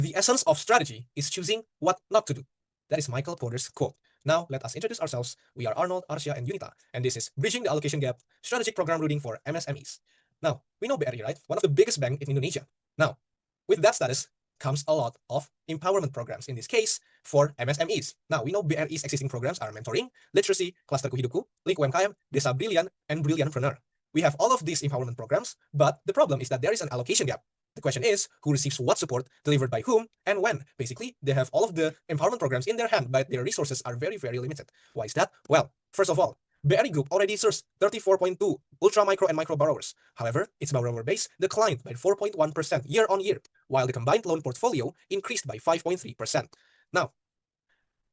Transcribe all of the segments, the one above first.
The essence of strategy is choosing what not to do. That is Michael Porter's quote. Now, let us introduce ourselves. We are Arnold, Arsia, and Unita, and this is Bridging the Allocation Gap, Strategic Program Routing for MSMEs. Now, we know BRI, right? One of the biggest banks in Indonesia. Now, with that status comes a lot of empowerment programs, in this case, for MSMEs. Now, we know BRI's existing programs are mentoring, literacy, cluster Hidupku, link UMKM, Desa Brilliant, and Brilliantpreneur. We have all of these empowerment programs, but the problem is that there is an allocation gap. The question is, who receives what support, delivered by whom, and when? Basically, they have all of the empowerment programs in their hand, but their resources are very, very limited. Why is that? Well, first of all, BRI Group already serves 34.2 ultra micro and micro borrowers. However, its borrower base declined by 4.1% year on year, while the combined loan portfolio increased by 5.3%. Now,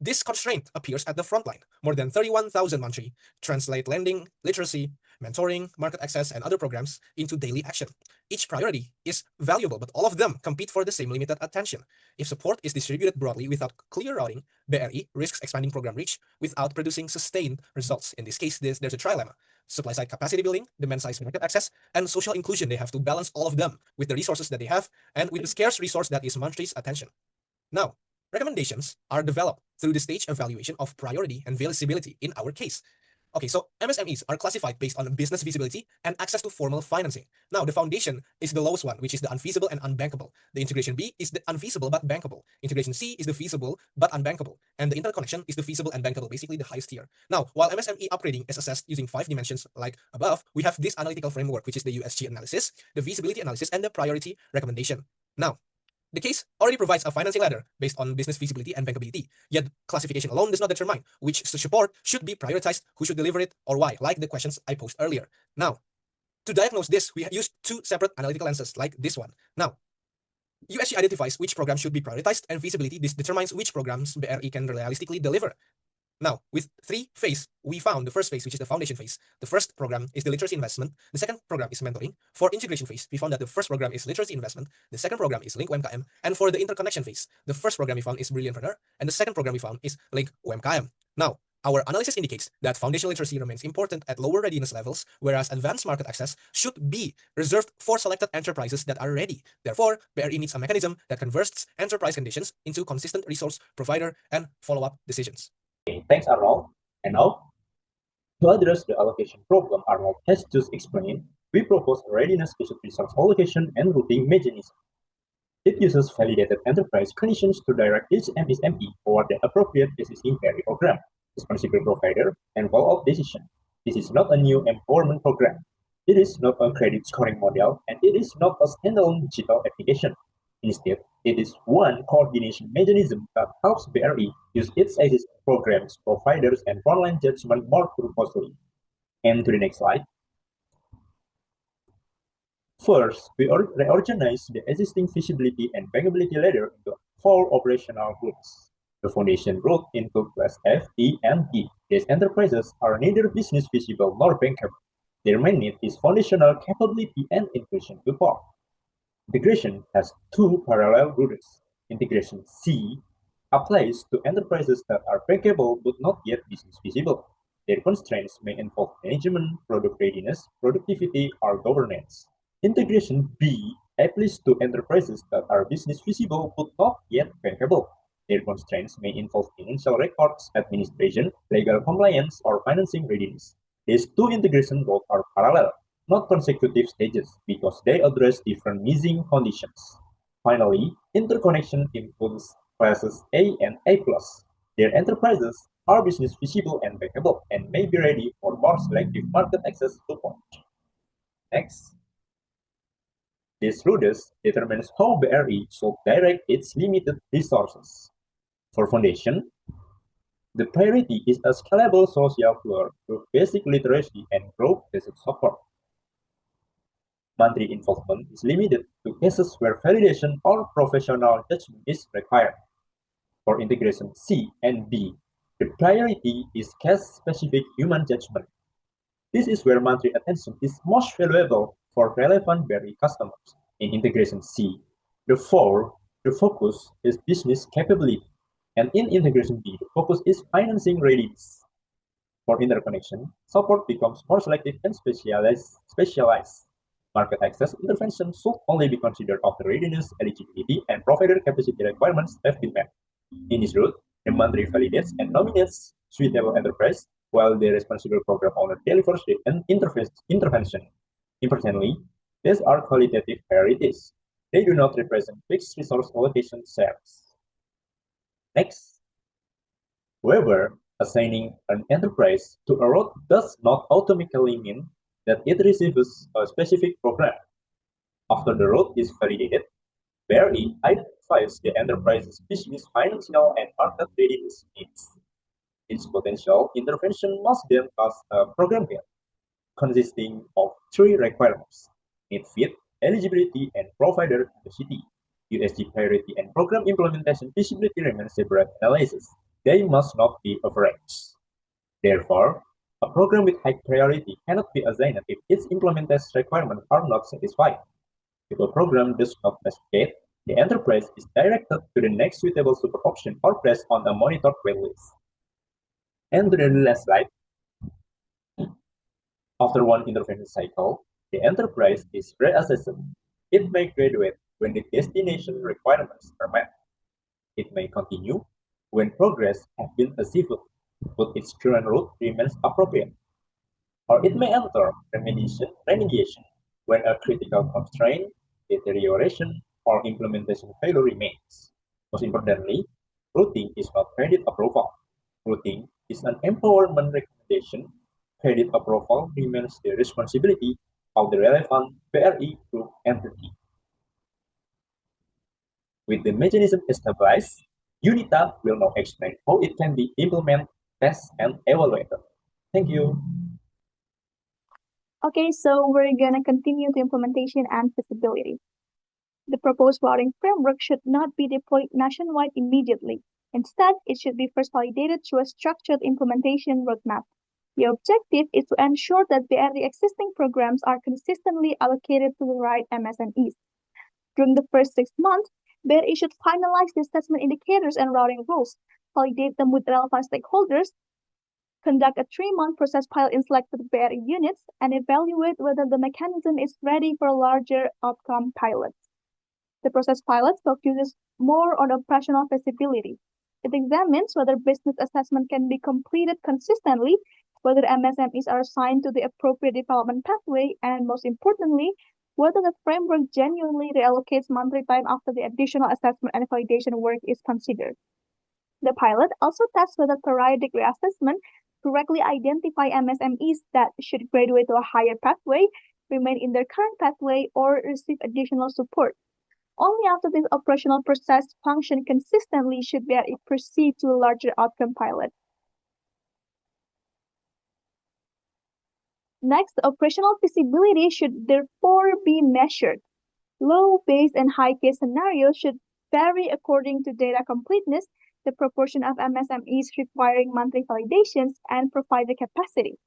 this constraint appears at the front line. More than 31,000 mantri translate lending, literacy, mentoring, market access, and other programs into daily action. Each priority is valuable, but all of them compete for the same limited attention. If support is distributed broadly without clear routing, BRI risks expanding program reach without producing sustained results. In this case, there's a trilemma. Supply side capacity building, demand side market access, and social inclusion. They have to balance all of them with the resources that they have and with the scarce resource that is mantri's attention. Now, recommendations are developed through the stage evaluation of priority and visibility in our case. Okay, so MSMEs are classified based on business visibility and access to formal financing. Now, the foundation is the lowest one, which is the unfeasible and unbankable. The integration B is the unfeasible but bankable. Integration C is the feasible but unbankable. And the interconnection is the feasible and bankable, basically the highest tier. Now, while MSME upgrading is assessed using 5 dimensions like above, we have this analytical framework, which is the USG analysis, the feasibility analysis, and the priority recommendation. Now, the case already provides a financing ladder based on business feasibility and bankability, yet classification alone does not determine which support should be prioritized, who should deliver it, or why, like the questions I posed earlier. Now, to diagnose this, we used 2 separate analytical lenses, like this one. Now, USG identifies which program should be prioritized, and feasibility determines which programs BRI can realistically deliver. Now, with 3 phases, we found the first phase, which is the foundation phase. The first program is the literacy investment. The second program is mentoring. For integration phase, we found that the first program is literacy investment. The second program is link UMKM. And for the interconnection phase, the first program we found is Brilliantpreneur. And the second program we found is link UMKM. Now, our analysis indicates that foundational literacy remains important at lower readiness levels, whereas advanced market access should be reserved for selected enterprises that are ready. Therefore, BRI needs a mechanism that converts enterprise conditions into consistent resource provider and follow-up decisions. Thanks, Arnold. And now, to address the allocation problem Arnold has just explained, we propose a readiness-based resource allocation and routing mechanism. It uses validated enterprise conditions to direct each MSME toward the appropriate existing BRI program, responsible provider, and follow-up decision. This is not a new empowerment program. It is not a credit scoring model, and it is not a standalone digital application. Instead, it is one coordination mechanism that helps BRI use its existing programs, providers, and frontline judgment more purposefully. And to the next slide. First, we reorganize the existing feasibility and bankability ladder into 4 operational groups. The foundation group includes class F, E, and D. These enterprises are neither business feasible nor bankable. Their main need is foundational capability and integration support. Integration has 2 parallel routes. Integration C applies to enterprises that are bankable but not yet business feasible. Their constraints may involve management, product readiness, productivity, or governance. Integration B applies to enterprises that are business feasible but not yet bankable. Their constraints may involve financial records, administration, legal compliance, or financing readiness. These 2 integration routes are parallel, not consecutive stages, because they address different missing conditions. Finally, interconnection includes classes A and A+. Their enterprises are business feasible and bankable and may be ready for more selective market access support. Next. This routes determines how BRI should direct its limited resources. For foundation, the priority is a scalable social floor through basic literacy and growth-based support. Mantri involvement is limited to cases where validation or professional judgment is required. For integration C and B, the priority is case-specific human judgment. This is where Mantri attention is most valuable for relevant BRI customers. In integration C, the focus is business capability, and in integration B, the focus is financing readiness. For interconnection, support becomes more selective and specialized. Market access intervention should only be considered after readiness, eligibility, and provider capacity requirements have been met. In this route, the monthly validates and nominates suitable enterprise, while the responsible program owner delivers the intervention. Importantly, these are qualitative priorities. They do not represent fixed resource allocation shares. Next, however, assigning an enterprise to a road does not automatically mean that it receives a specific program. After the road is validated, BRI identifies the enterprise's business, financial, and market readiness needs. Its potential intervention must then pass a program gap consisting of three requirements: need fit, eligibility, and provider capacity. USG priority and program implementation feasibility remain separate analysis. They must not be averaged. Therefore, a program with high priority cannot be assigned if its implementation requirements are not satisfied. If a program does not cascade, the enterprise is directed to the next suitable super option or placed on a monitored waitlist. And to the last slide, after one intervention cycle, the enterprise is reassessed. It may graduate when the destination requirements are met. It may continue when progress has been achieved, but its current route remains appropriate. Or it may enter remediation when a critical constraint, deterioration, or implementation failure remains. Most importantly, routing is not credit approval. Routing is an empowerment recommendation. Credit approval remains the responsibility of the relevant BRI group entity. With the mechanism established, UNITA will now explain how it can be implemented, tested, and evaluated. Thank you. Okay, so we're gonna continue the implementation and feasibility. The proposed routing framework should not be deployed nationwide immediately. Instead, it should be first validated through a structured implementation roadmap. The objective is to ensure that the existing programs are consistently allocated to the right MSMEs. During the first 6 months, BRI should finalize the assessment indicators and routing rules, validate them with relevant stakeholders, conduct a 3-month process pilot in selected BRI units, and evaluate whether the mechanism is ready for larger outcome pilots. The process pilot focuses more on operational feasibility. It examines whether business assessment can be completed consistently, whether MSMEs are assigned to the appropriate development pathway, and most importantly, whether the framework genuinely reallocates monthly time after the additional assessment and validation work is considered. The pilot also tests whether periodic reassessment correctly identify MSMEs that should graduate to a higher pathway, remain in their current pathway, or receive additional support. Only after this operational process function consistently should BRI proceed to a larger outcome pilot. Next, the operational feasibility should therefore be measured. Low, base, and high case scenarios should vary according to data completeness, the proportion of MSMEs requiring monthly validations, and provider capacity.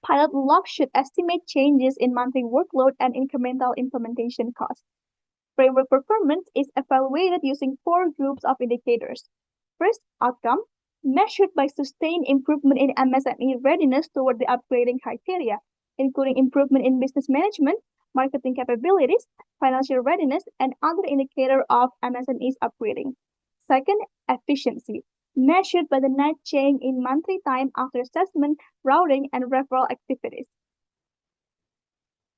Pilot logs should estimate changes in monthly workload and incremental implementation costs. Framework performance is evaluated using 4 groups of indicators. First, outcome, measured by sustained improvement in MSME readiness toward the upgrading criteria, including improvement in business management, marketing capabilities, financial readiness, and other indicators of MSMEs upgrading. Second, efficiency, measured by the net change in monthly time after assessment, routing, and referral activities.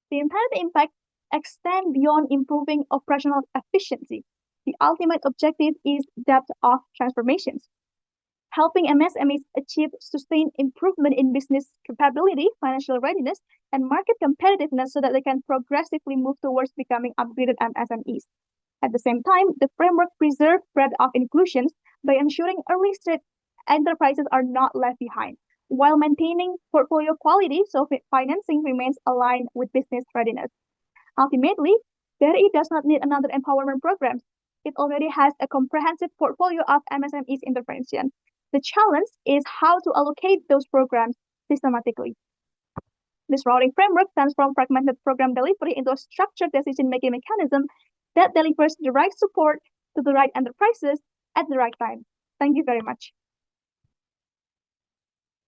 The intended impact extend beyond improving operational efficiency. The ultimate objective is depth of transformations, helping MSMEs achieve sustained improvement in business capability, financial readiness, and market competitiveness so that they can progressively move towards becoming upgraded MSMEs. At the same time, the framework preserves breadth of inclusions by ensuring early-stage enterprises are not left behind, while maintaining portfolio quality so financing remains aligned with business readiness. Ultimately, BRI does not need another empowerment program. It already has a comprehensive portfolio of MSMEs intervention. The challenge is how to allocate those programs systematically. This routing framework transforms fragmented program delivery into a structured decision-making mechanism that delivers the right support to the right enterprises at the right time. Thank you very much.